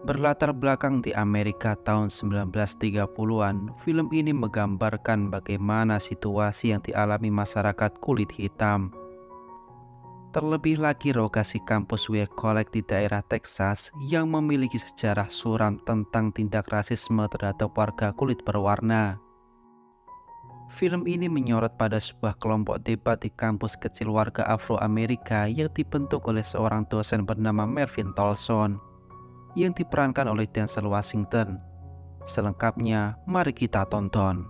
Berlatar belakang di Amerika tahun 1930-an, film ini menggambarkan bagaimana situasi yang dialami masyarakat kulit hitam. Terlebih lagi lokasi kampus Weir College di daerah Texas yang memiliki sejarah suram tentang tindak rasisme terhadap warga kulit berwarna. Film ini menyorot pada sebuah kelompok debat di kampus kecil warga Afro-Amerika yang dibentuk oleh seorang dosen bernama Melvin Tolson, yang diperankan oleh Denzel Washington. Selengkapnya, mari kita tonton.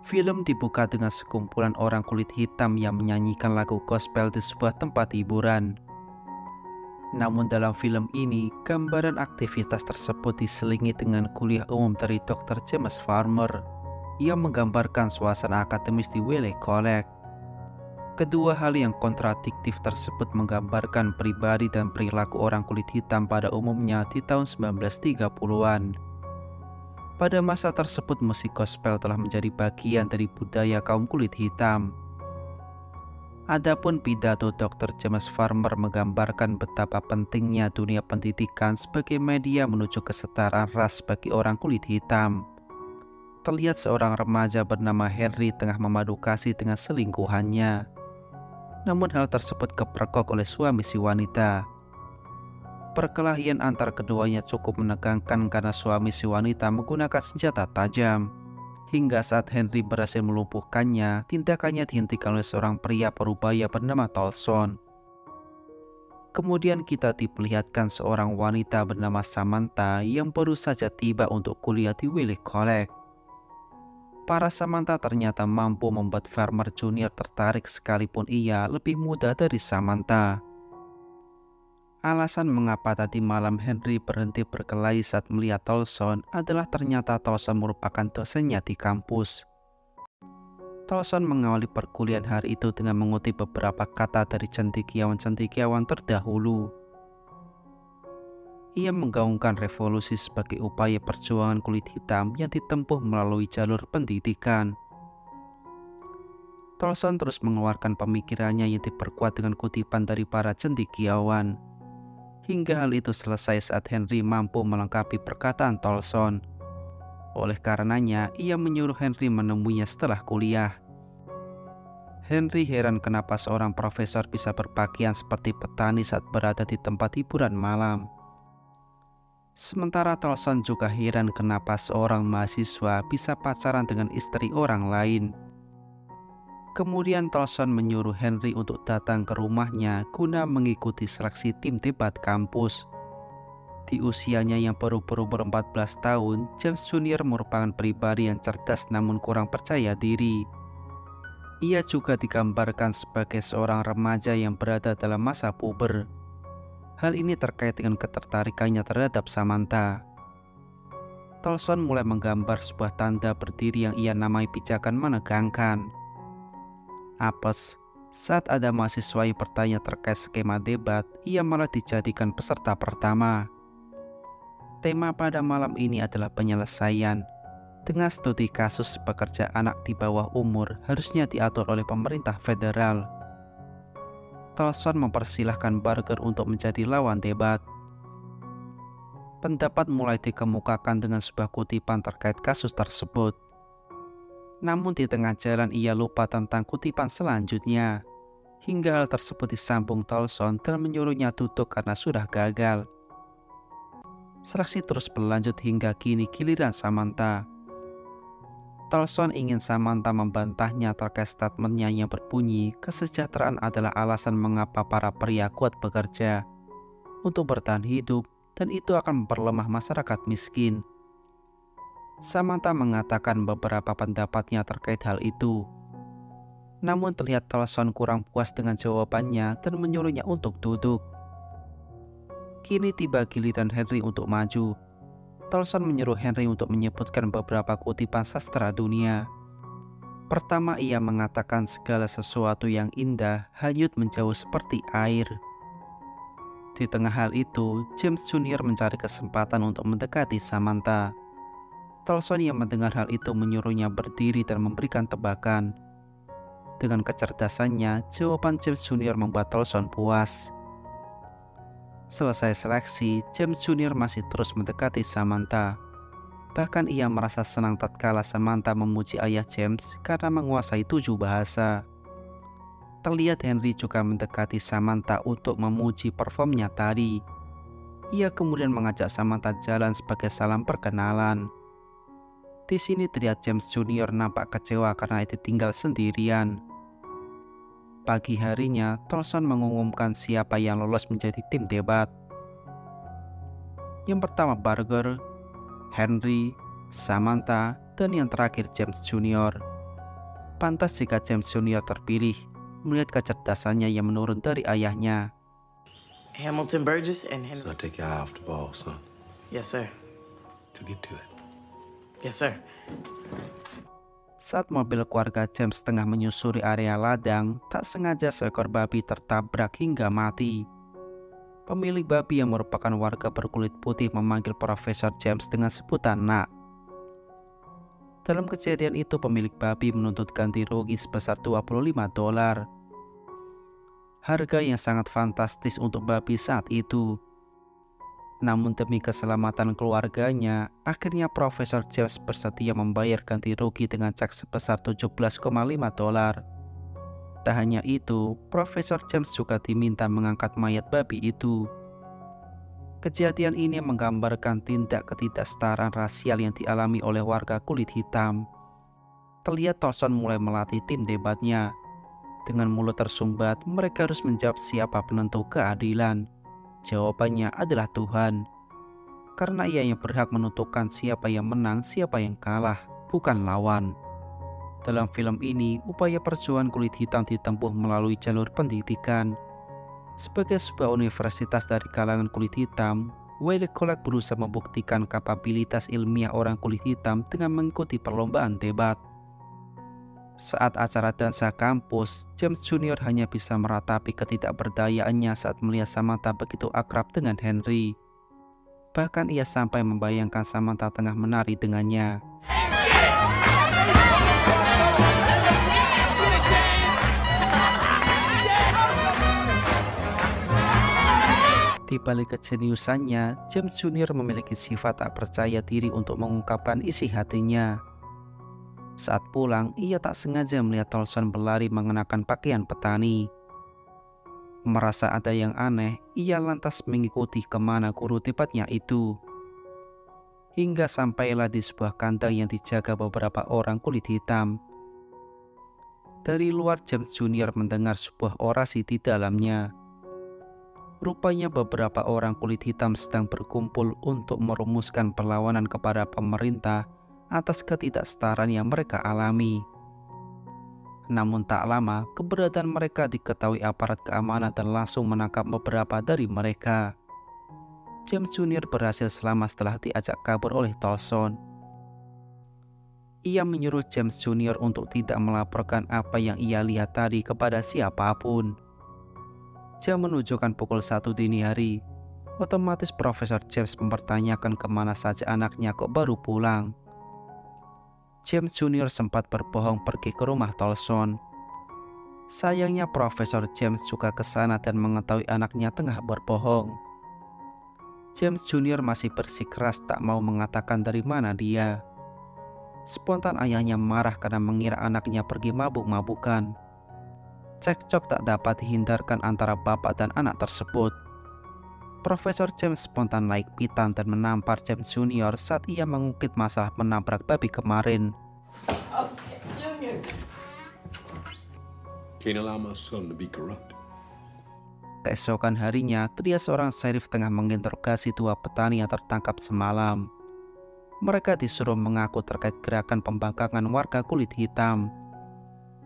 Film dibuka dengan sekumpulan orang kulit hitam yang menyanyikan lagu gospel di sebuah tempat hiburan. Namun dalam film ini, gambaran aktivitas tersebut diselingi dengan kuliah umum dari Dr. James Farmer yang menggambarkan suasana akademis di Weir College. Kedua hal yang kontradiktif tersebut menggambarkan pribadi dan perilaku orang kulit hitam pada umumnya di tahun 1930-an. Pada masa tersebut musik gospel telah menjadi bagian dari budaya kaum kulit hitam. Adapun pidato Dr. James Farmer menggambarkan betapa pentingnya dunia pendidikan sebagai media menuju kesetaraan ras bagi orang kulit hitam. Terlihat seorang remaja bernama Henry tengah memadu kasih dengan selingkuhannya. Namun hal tersebut kepergok oleh suami si wanita. Perkelahian antar keduanya cukup menegangkan karena suami si wanita menggunakan senjata tajam. Hingga saat Henry berhasil melumpuhkannya, tindakannya dihentikan oleh seorang pria parubaya bernama Tolson. Kemudian kita diperlihatkan seorang wanita bernama Samantha yang baru saja tiba untuk kuliah di Weir College. Para Samantha ternyata mampu membuat Farmer Junior tertarik sekalipun ia lebih muda dari Samantha. Alasan mengapa tadi malam Henry berhenti berkelahi saat melihat Tolson adalah ternyata Tolson merupakan dosennya di kampus. Tolson mengawali perkuliahan hari itu dengan mengutip beberapa kata dari cendekiawan-cendekiawan terdahulu. Ia menggaungkan revolusi sebagai upaya perjuangan kulit hitam yang ditempuh melalui jalur pendidikan. Tolson terus mengeluarkan pemikirannya yang diperkuat dengan kutipan dari para cendekiawan. Hingga hal itu selesai saat Henry mampu melengkapi perkataan Tolson. Oleh karenanya, ia menyuruh Henry menemuinya setelah kuliah. Henry heran kenapa seorang profesor bisa berpakaian seperti petani saat berada di tempat hiburan malam. Sementara Tolson juga heran kenapa seorang mahasiswa bisa pacaran dengan istri orang lain. Kemudian Tolson menyuruh Henry untuk datang ke rumahnya guna mengikuti seleksi tim debat kampus. Di usianya yang baru-baru ber-14 tahun, James Junior merupakan pribadi yang cerdas namun kurang percaya diri. Ia juga digambarkan sebagai seorang remaja yang berada dalam masa puber. Hal ini terkait dengan ketertarikannya terhadap Samantha. Tolson mulai menggambar sebuah tanda berdiri yang ia namai pijakan menegangkan. Apes, saat ada mahasiswa yang bertanya terkait skema debat, ia malah dijadikan peserta pertama. Tema pada malam ini adalah penyelesaian. Dengan studi kasus pekerja anak di bawah umur harusnya diatur oleh pemerintah federal. Tolson mempersilahkan Barker untuk menjadi lawan debat. Pendapat mulai dikemukakan dengan sebuah kutipan terkait kasus tersebut. Namun di tengah jalan ia lupa tentang kutipan selanjutnya. Hingga hal tersebut disambung Tolson dan menyuruhnya duduk karena sudah gagal. Seleksi terus berlanjut hingga kini giliran Samantha. Tolson ingin Samantha membantahnya terkait statementnya yang berbunyi kesejahteraan adalah alasan mengapa para pria kuat bekerja untuk bertahan hidup dan itu akan memperlemah masyarakat miskin. Samantha mengatakan beberapa pendapatnya terkait hal itu. Namun terlihat Tolson kurang puas dengan jawabannya dan menyuruhnya untuk duduk. Kini tiba giliran Henry untuk maju. Tolson menyuruh Henry untuk menyebutkan beberapa kutipan sastra dunia. Pertama, ia mengatakan segala sesuatu yang indah hanyut menjauh seperti air. Di tengah hal itu, James Junior mencari kesempatan untuk mendekati Samantha. Tolson yang mendengar hal itu menyuruhnya berdiri dan memberikan tebakan. Dengan kecerdasannya, jawaban James Junior membuat Tolson puas. Selesai seleksi, James Junior masih terus mendekati Samantha. Bahkan ia merasa senang tatkala Samantha memuji ayah James karena menguasai 7 bahasa. Terlihat Henry juga mendekati Samantha untuk memuji performnya tadi. Ia kemudian mengajak Samantha jalan sebagai salam perkenalan. Di sini terlihat James Junior nampak kecewa karena ditinggal sendirian. Pagi harinya, Tolson mengumumkan siapa yang lolos menjadi tim debat. Yang pertama Barger, Henry, Samantha, dan yang terakhir James Junior. Pantas jika James Junior terpilih, melihat kecerdasannya yang menurun dari ayahnya. Hamilton Burgess and Henry. So take your eye off the ball, son. Yes, sir. To get to it. Yes, sir. Saat mobil keluarga James tengah menyusuri area ladang, tak sengaja seekor babi tertabrak hingga mati. Pemilik babi yang merupakan warga berkulit putih memanggil Profesor James dengan sebutan Nak. Dalam kejadian itu, pemilik babi menuntut ganti rugi sebesar $25. Harga yang sangat fantastis untuk babi saat itu. Namun demi keselamatan keluarganya, akhirnya Profesor James bersedia membayar ganti rugi dengan cek sebesar $17,5. Tak hanya itu, Profesor James juga diminta mengangkat mayat babi itu. Kejadian ini menggambarkan tindak ketidaksetaraan rasial yang dialami oleh warga kulit hitam. Terlihat Tolson mulai melatih tim debatnya. Dengan mulut tersumbat, mereka harus menjawab siapa penentu keadilan. Jawabannya adalah Tuhan. Karena ia yang berhak menentukan siapa yang menang, siapa yang kalah, bukan lawan. Dalam film ini, upaya perjuangan kulit hitam ditempuh melalui jalur pendidikan. Sebagai sebuah universitas dari kalangan kulit hitam, Wiley College berusaha membuktikan kapabilitas ilmiah orang kulit hitam dengan mengikuti perlombaan debat. Saat acara dansa kampus, James Junior hanya bisa meratapi ketidakberdayaannya saat melihat Samantha begitu akrab dengan Henry. Bahkan ia sampai membayangkan Samantha tengah menari dengannya. Di balik kejeniusannya, James Junior memiliki sifat tak percaya diri untuk mengungkapkan isi hatinya. Saat pulang, ia tak sengaja melihat Tolson berlari mengenakan pakaian petani. Merasa ada yang aneh, ia lantas mengikuti kemana guru debatnya itu. Hingga sampailah di sebuah kandang yang dijaga beberapa orang kulit hitam. Dari luar, James Junior mendengar sebuah orasi di dalamnya. Rupanya beberapa orang kulit hitam sedang berkumpul untuk merumuskan perlawanan kepada pemerintah atas ketidaksetaraan yang mereka alami. Namun tak lama, keberadaan mereka diketahui aparat keamanan dan langsung menangkap beberapa dari mereka. James Junior berhasil selamat setelah diajak kabur oleh Tolson. Ia menyuruh James Junior untuk tidak melaporkan apa yang ia lihat tadi kepada siapapun. Jam menunjukkan pukul 1 dini hari. Otomatis Profesor James mempertanyakan kemana saja anaknya kok baru pulang. James Junior sempat berbohong pergi ke rumah Tolson. Sayangnya Profesor James juga ke sana dan mengetahui anaknya tengah berbohong. James Junior masih bersikeras tak mau mengatakan dari mana dia. Spontan ayahnya marah karena mengira anaknya pergi mabuk-mabukan. Cekcok tak dapat dihindarkan antara bapak dan anak tersebut. Profesor James spontan naik pitam dan menampar James Junior saat ia mengungkit masalah menabrak babi kemarin. Junior. Can't allow my son to be corrupt. Keesokan harinya, terlihat seorang sheriff tengah menginterogasi dua petani yang tertangkap semalam. Mereka disuruh mengaku terkait gerakan pembangkangan warga kulit hitam.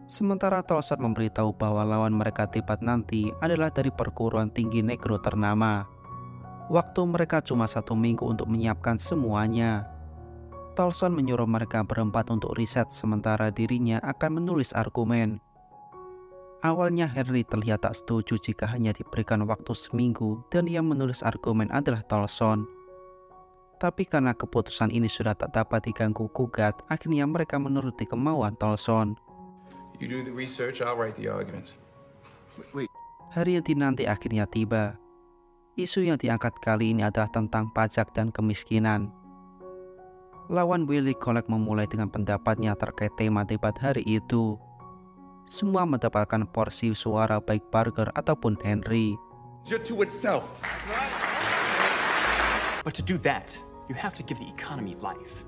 Sementara Tolson memberitahu bahwa lawan mereka debat nanti adalah dari perguruan tinggi negro ternama. Waktu mereka cuma 1 minggu untuk menyiapkan semuanya. Tolson menyuruh mereka berempat untuk riset sementara dirinya akan menulis argumen. Awalnya Henry terlihat tak setuju jika hanya diberikan waktu seminggu dan yang menulis argumen adalah Tolson. Tapi karena keputusan ini sudah tak dapat diganggu gugat, akhirnya mereka menuruti kemauan Tolson. You do the research, I'll write the arguments. Hari yang dinanti akhirnya tiba. Isu yang diangkat kali ini adalah tentang pajak dan kemiskinan. Lawan Willie Collect memulai dengan pendapatnya terkait tema debat hari itu. Semua mendapatkan porsi suara baik Barker ataupun Henry. To itself. But to do that, you have to give the economy life.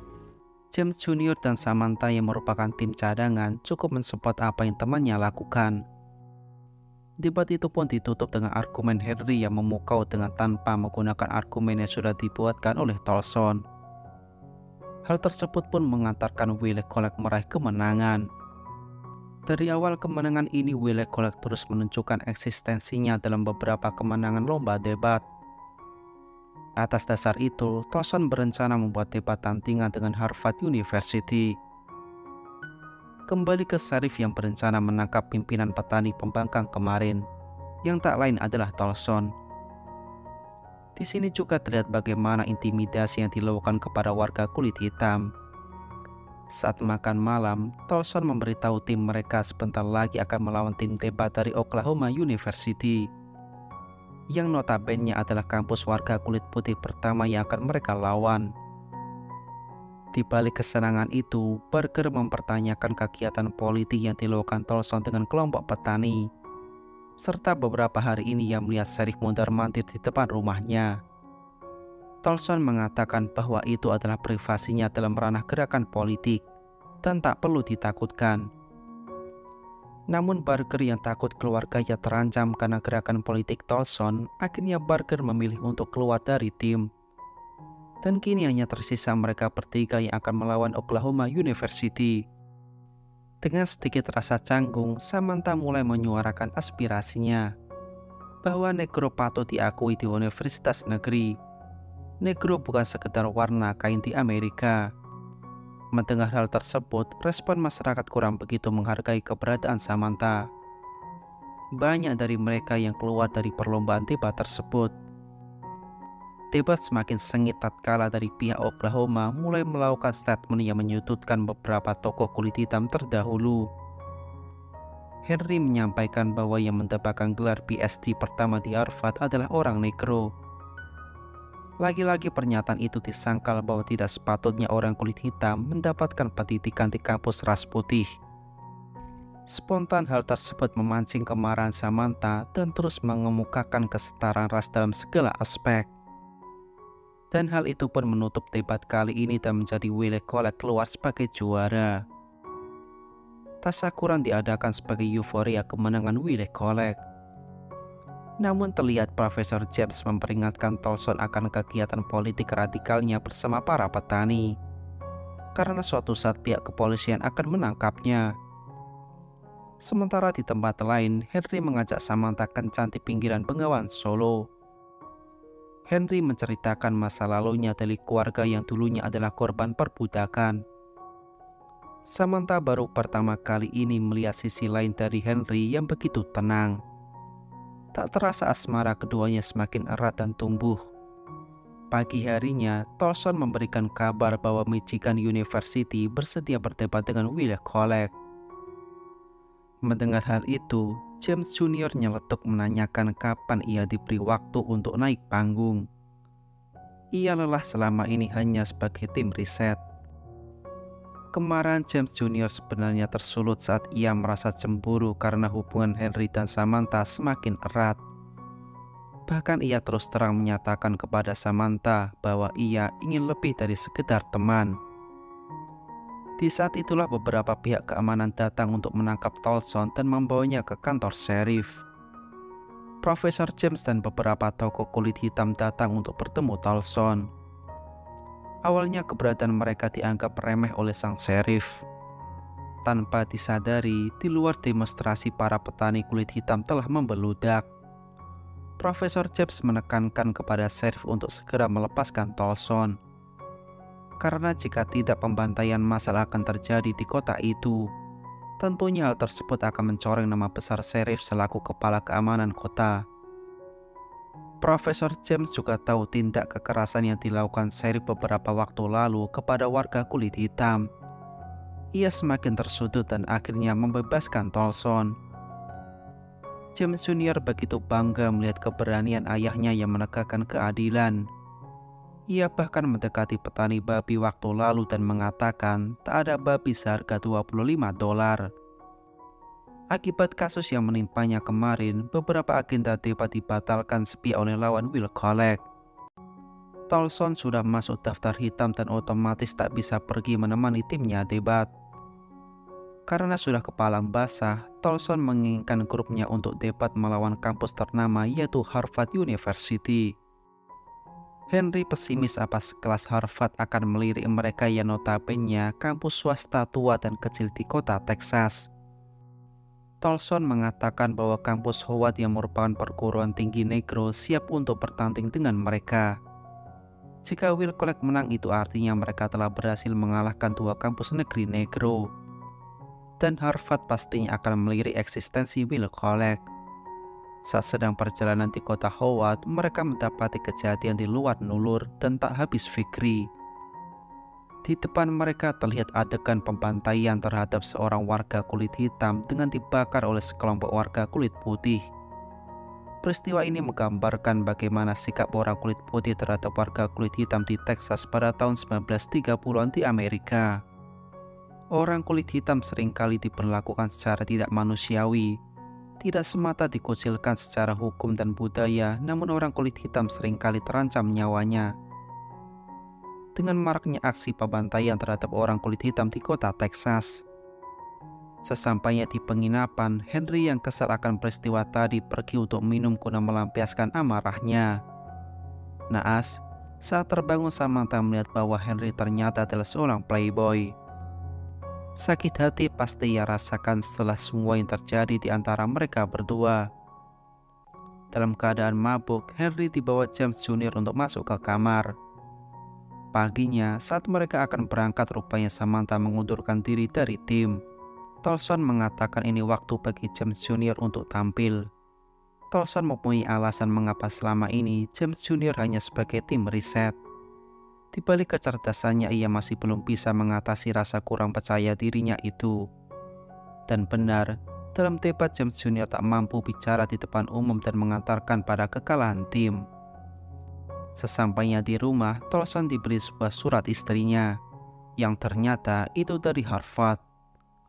James Jr. dan Samantha yang merupakan tim cadangan cukup mensupport apa yang temannya lakukan. Debat itu pun ditutup dengan argumen Henry yang memukau dengan tanpa menggunakan argumen yang sudah dibuatkan oleh Tolson. Hal tersebut pun mengantarkan Willie Collect meraih kemenangan. Dari awal kemenangan ini, Willie Collect terus menunjukkan eksistensinya dalam beberapa kemenangan lomba debat. Atas dasar itu, Tolson berencana membuat debat tandingan dengan Harvard University. Kembali ke Sheriff yang berencana menangkap pimpinan petani pembangkang kemarin, yang tak lain adalah Tolson. Di sini juga terlihat bagaimana intimidasi yang dilakukan kepada warga kulit hitam. Saat makan malam, Tolson memberitahu tim mereka sebentar lagi akan melawan tim debat dari Oklahoma University, yang notabene adalah kampus warga kulit putih pertama yang akan mereka lawan. Di balik kesenangan itu, Barker mempertanyakan kegiatan politik yang dilakukan Tolson dengan kelompok petani, serta beberapa hari ini yang melihat Sheriff mondar-mandir di depan rumahnya. Tolson mengatakan bahwa itu adalah privasinya dalam ranah gerakan politik dan tak perlu ditakutkan. Namun Barker yang takut keluarganya terancam karena gerakan politik Tolson, akhirnya Barker memilih untuk keluar dari tim. Dan kini hanya tersisa mereka bertiga yang akan melawan Oklahoma University. Dengan sedikit rasa canggung, Samantha mulai menyuarakan aspirasinya bahwa negro patut diakui di universitas negeri. Negro bukan sekedar warna kain di Amerika. Mendengar hal tersebut, respon masyarakat kurang begitu menghargai keberadaan Samantha. Banyak dari mereka yang keluar dari perlombaan debat tersebut. Debat semakin sengit tatkala dari pihak Oklahoma mulai melakukan statement yang menyudutkan beberapa tokoh kulit hitam terdahulu. Henry menyampaikan bahwa yang mendapatkan gelar PhD pertama di Harvard adalah orang negro. Lagi-lagi pernyataan itu disangkal bahwa tidak sepatutnya orang kulit hitam mendapatkan pendidikan di kampus ras putih. Spontan hal tersebut memancing kemarahan Samantha dan terus mengemukakan kesetaraan ras dalam segala aspek. Dan hal itu pun menutup debat kali ini dan menjadi Willie Collect keluar sebagai juara. Tasyakuran diadakan sebagai euforia kemenangan Willie Collect. Namun terlihat Profesor James memperingatkan Tolson akan kegiatan politik radikalnya bersama para petani, karena suatu saat pihak kepolisian akan menangkapnya. Sementara di tempat lain, Henry mengajak Samantha kencan di pinggiran Bengawan Solo. Henry menceritakan masa lalunya dari keluarga yang dulunya adalah korban perbudakan. Samantha baru pertama kali ini melihat sisi lain dari Henry yang begitu tenang. Tak terasa asmara keduanya semakin erat dan tumbuh. Pagi harinya, Tolson memberikan kabar bahwa Michigan University bersedia berdebat dengan Willie Collect. Mendengar hal itu, James Jr. nyeletuk menanyakan kapan ia diberi waktu untuk naik panggung. Ia lelah selama ini hanya sebagai tim riset. Kemarahan James Jr. sebenarnya tersulut saat ia merasa cemburu karena hubungan Henry dan Samantha semakin erat. Bahkan ia terus terang menyatakan kepada Samantha bahwa ia ingin lebih dari sekedar teman. Di saat itulah beberapa pihak keamanan datang untuk menangkap Tolson dan membawanya ke kantor sheriff. Profesor James dan beberapa tokoh kulit hitam datang untuk bertemu Tolson. Awalnya keberadaan mereka dianggap remeh oleh sang sheriff. Tanpa disadari, di luar demonstrasi para petani kulit hitam telah membeludak. Profesor James menekankan kepada sheriff untuk segera melepaskan Tolson. Karena jika tidak, pembantaian massal akan terjadi di kota itu. Tentunya hal tersebut akan mencoreng nama besar sheriff selaku kepala keamanan kota. Profesor James juga tahu tindak kekerasan yang dilakukan Sheriff beberapa waktu lalu kepada warga kulit hitam. Ia semakin tersudut dan akhirnya membebaskan Tolson. James Junior begitu bangga melihat keberanian ayahnya yang menegakkan keadilan. Ia bahkan mendekati petani babi waktu lalu dan mengatakan tak ada babi seharga $25. Akibat kasus yang menimpanya kemarin, beberapa agenda debat dibatalkan sepi oleh lawan Will Collect. Tolson sudah masuk daftar hitam dan otomatis tak bisa pergi menemani timnya debat. Karena sudah kepalang basah, Tolson menginginkan grupnya untuk debat melawan kampus ternama yaitu Harvard University. Henry pesimis apa sekelas Harvard akan melirik mereka yang notabene kampus swasta tua dan kecil di kota Texas. Tolson mengatakan bahwa kampus Howard yang merupakan perguruan tinggi negro siap untuk bertanding dengan mereka. Jika Will Collect menang, itu artinya mereka telah berhasil mengalahkan dua kampus negeri negro. Dan Harvard pastinya akan melirik eksistensi Will Collect. Saat sedang perjalanan di kota Howard, mereka mendapati kejadian di luar nulur dan tak habis fikri. Di depan mereka terlihat adegan pembantaian terhadap seorang warga kulit hitam dengan dibakar oleh sekelompok warga kulit putih. Peristiwa ini menggambarkan bagaimana sikap orang kulit putih terhadap warga kulit hitam di Texas pada tahun 1930-an di Amerika. Orang kulit hitam seringkali diperlakukan secara tidak manusiawi, tidak semata dikucilkan secara hukum dan budaya, namun orang kulit hitam seringkali terancam nyawanya. Dengan maraknya aksi pembantaian terhadap orang kulit hitam di kota Texas. Sesampainya di penginapan, Henry yang kesal akan peristiwa tadi pergi untuk minum guna melampiaskan amarahnya. Naas, saat terbangun Samantha melihat bahwa Henry ternyata adalah seorang playboy. Sakit hati pasti ia rasakan setelah semua yang terjadi di antara mereka berdua. Dalam keadaan mabuk, Henry dibawa James Junior untuk masuk ke kamar. Paginya, saat mereka akan berangkat, rupanya Samantha mengundurkan diri dari tim. Tolson mengatakan ini waktu bagi James Junior untuk tampil. Tolson mempunyai alasan mengapa selama ini James Junior hanya sebagai tim riset. Di balik kecerdasannya, ia masih belum bisa mengatasi rasa kurang percaya dirinya itu. Dan benar, dalam debat James Junior tak mampu bicara di depan umum dan mengantarkan pada kekalahan tim. Sesampainya di rumah, Tolson diberi sebuah surat istrinya, yang ternyata itu dari Harvard.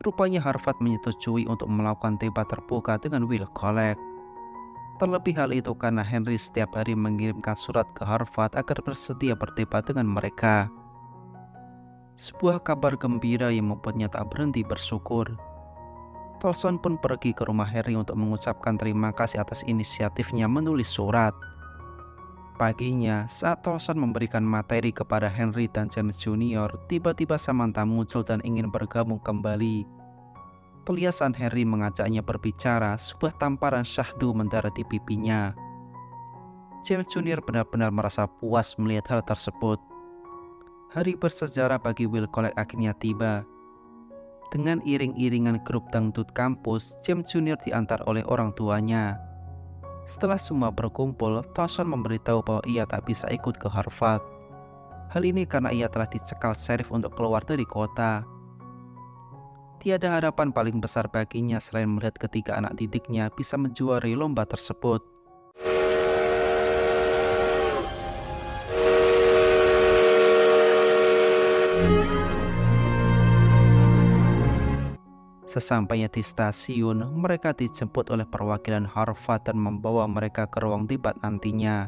Rupanya Harvard menyetujui untuk melakukan debat terbuka dengan Will Collect. Terlebih hal itu karena Henry setiap hari mengirimkan surat ke Harvard agar bersedia berdebat dengan mereka. Sebuah kabar gembira yang membuatnya tak berhenti bersyukur. Tolson pun pergi ke rumah Henry untuk mengucapkan terima kasih atas inisiatifnya menulis surat. Paginya, saat Tolson memberikan materi kepada Henry dan James Junior, tiba-tiba Samantha muncul dan ingin bergabung kembali. Perhiasan Henry mengajaknya berbicara, sebuah tamparan syahdu mendarat di pipinya. James Junior benar-benar merasa puas melihat hal tersebut. Hari bersejarah bagi Will Collect akhirnya tiba. Dengan iring-iringan grup dangdut kampus, James Junior diantar oleh orang tuanya. Setelah semua berkumpul, Tolson memberitahu bahwa ia tak bisa ikut ke Harvard. Hal ini karena ia telah dicekal Sheriff untuk keluar dari kota. Tiada harapan paling besar baginya selain melihat ketiga anak didiknya bisa menjuarai lomba tersebut. Sesampainya di stasiun, mereka dijemput oleh perwakilan Harvard dan membawa mereka ke ruang debat nantinya.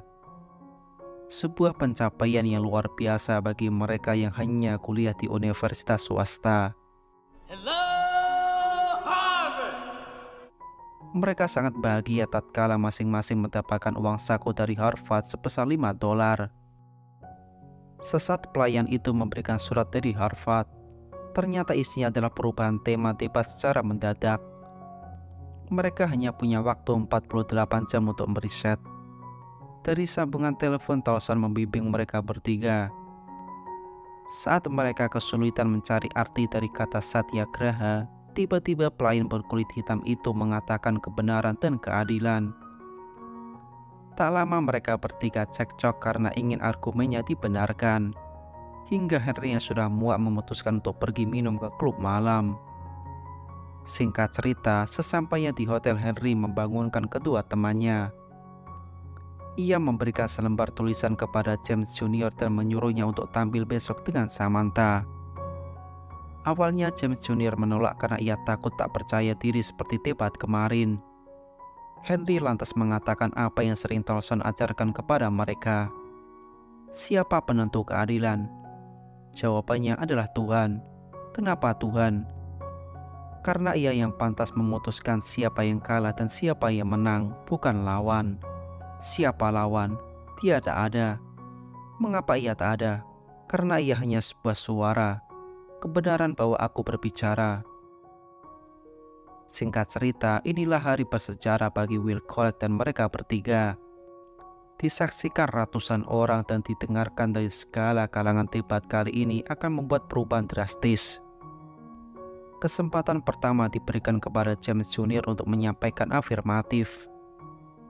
Sebuah pencapaian yang luar biasa bagi mereka yang hanya kuliah di universitas swasta. Hello, Harvard! Mereka sangat bahagia tatkala masing-masing mendapatkan uang saku dari Harvard sebesar $5. Sesaat pelayan itu memberikan surat dari Harvard. Ternyata isinya adalah perubahan tema debat secara mendadak. Mereka hanya punya waktu 48 jam untuk meriset. Dari sambungan telepon, Tolson membimbing mereka bertiga. Saat mereka kesulitan mencari arti dari kata satyagraha, tiba-tiba pelayan berkulit hitam itu mengatakan kebenaran dan keadilan. Tak lama mereka bertiga cekcok karena ingin argumennya dibenarkan. Hingga Henry yang sudah muak memutuskan untuk pergi minum ke klub malam. Singkat cerita, sesampainya di hotel, Henry membangunkan kedua temannya. Ia memberikan selembar tulisan kepada James Jr. dan menyuruhnya untuk tampil besok dengan Samantha. Awalnya James Jr. menolak karena ia takut tak percaya diri seperti debat kemarin. Henry lantas mengatakan apa yang sering Tolson ajarkan kepada mereka. Siapa penentu keadilan? Jawabannya adalah Tuhan. Kenapa Tuhan? Karena ia yang pantas memutuskan siapa yang kalah dan siapa yang menang, bukan lawan. Siapa lawan? Tiada ada. Mengapa ia tak ada? Karena ia hanya sebuah suara. Kebenaran bahwa aku berbicara. Singkat cerita, inilah hari bersejarah bagi Will Collett dan mereka bertiga. Disaksikan ratusan orang dan didengarkan dari segala kalangan, debat kali ini akan membuat perubahan drastis. Kesempatan pertama diberikan kepada James Jr. untuk menyampaikan afirmatif.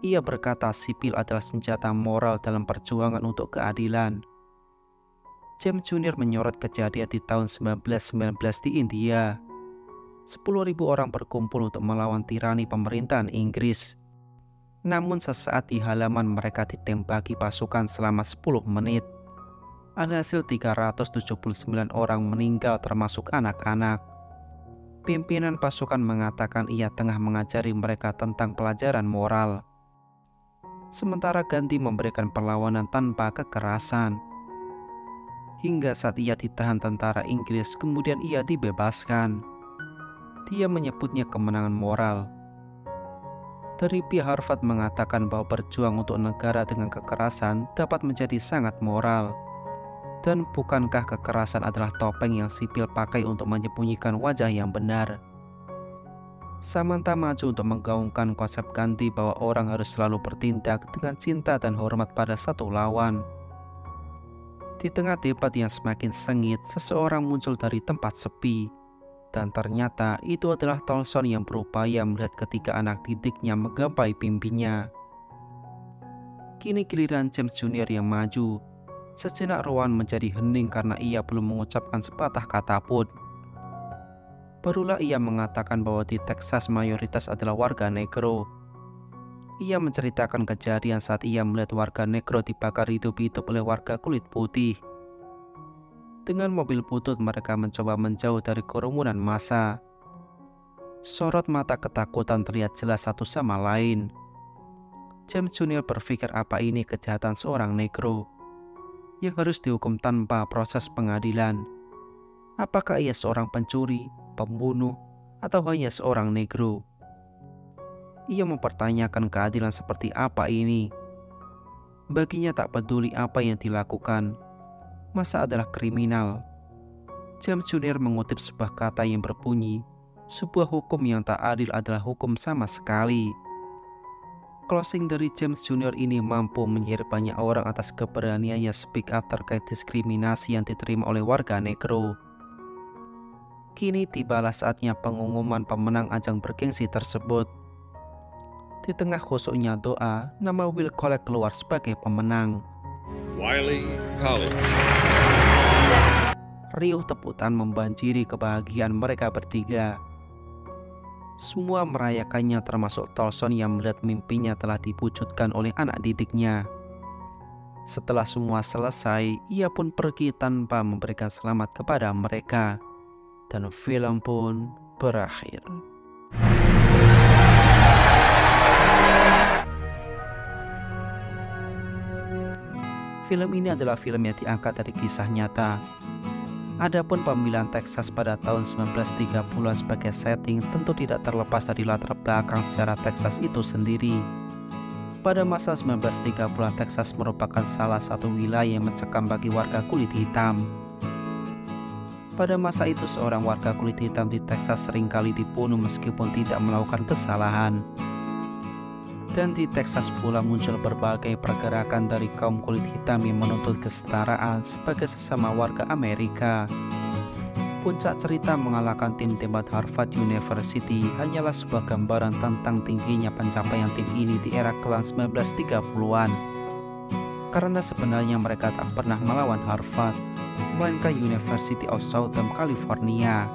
Ia berkata sipil adalah senjata moral dalam perjuangan untuk keadilan. James Jr. menyorot kejadian di tahun 1919 di India. 10.000 orang berkumpul untuk melawan tirani pemerintahan Inggris. Namun sesaat di halaman mereka ditembaki pasukan selama 10 menit. Alhasil 379 orang meninggal termasuk anak-anak. Pimpinan pasukan mengatakan ia tengah mengajari mereka tentang pelajaran moral. Sementara Gandhi memberikan perlawanan tanpa kekerasan. Hingga saat ia ditahan tentara Inggris, kemudian ia dibebaskan. Dia menyebutnya kemenangan moral. Dari pihak Harvard mengatakan bahwa berjuang untuk negara dengan kekerasan dapat menjadi sangat moral. Dan bukankah kekerasan adalah topeng yang sipil pakai untuk menyembunyikan wajah yang benar? Samantha maju untuk menggaungkan konsep Gandhi bahwa orang harus selalu bertindak dengan cinta dan hormat pada satu lawan. Di tengah debat yang semakin sengit, seseorang muncul dari tempat sepi. Dan ternyata itu adalah Tolson yang berupaya melihat ketika anak didiknya menggapai pimpinnya. Kini giliran James Jr. yang maju. Sejenak Rowan menjadi hening karena ia belum mengucapkan sepatah kata pun. Barulah ia mengatakan bahwa di Texas mayoritas adalah warga negro. Ia menceritakan kejadian saat ia melihat warga negro dibakar hidup-hidup oleh warga kulit putih. Dengan mobil butut mereka mencoba menjauh dari kerumunan massa. Sorot mata ketakutan terlihat jelas satu sama lain. James Jr. berpikir apa ini kejahatan seorang negro yang harus dihukum tanpa proses pengadilan. Apakah ia seorang pencuri, pembunuh, atau hanya seorang negro? Ia mempertanyakan keadilan seperti apa ini. Baginya tak peduli apa yang dilakukan. Masa adalah kriminal. James Jr. mengutip sebuah kata yang berbunyi, sebuah hukum yang tak adil adalah hukum sama sekali. Closing dari James Jr. ini mampu menyeret banyak orang atas keberaniannya speak up terkait diskriminasi yang diterima oleh warga negro. Kini tibalah saatnya pengumuman pemenang ajang bergengsi tersebut. Di tengah khusyuknya doa, nama Will Collett keluar sebagai pemenang. Wiley College. Riuh tepukan membanjiri kebahagiaan mereka bertiga. Semua merayakannya termasuk Tolson yang melihat mimpinya telah diwujudkan oleh anak didiknya. Setelah semua selesai, ia pun pergi tanpa memberikan selamat kepada mereka. Dan film pun berakhir. Film ini adalah film yang diangkat dari kisah nyata. Adapun pemilihan Texas pada tahun 1930-an sebagai setting tentu tidak terlepas dari latar belakang sejarah Texas itu sendiri. Pada masa 1930-an, Texas merupakan salah satu wilayah yang mencekam bagi warga kulit hitam. Pada masa itu, seorang warga kulit hitam di Texas seringkali dibunuh meskipun tidak melakukan kesalahan. Dan di Texas pula muncul berbagai pergerakan dari kaum kulit hitam yang menuntut kesetaraan sebagai sesama warga Amerika. Puncak cerita mengalahkan tim debat Harvard University hanyalah sebuah gambaran tentang tingginya pencapaian tim ini di era kelam 1930-an. Karena sebenarnya mereka tak pernah melawan Harvard, melainkan University of Southern California.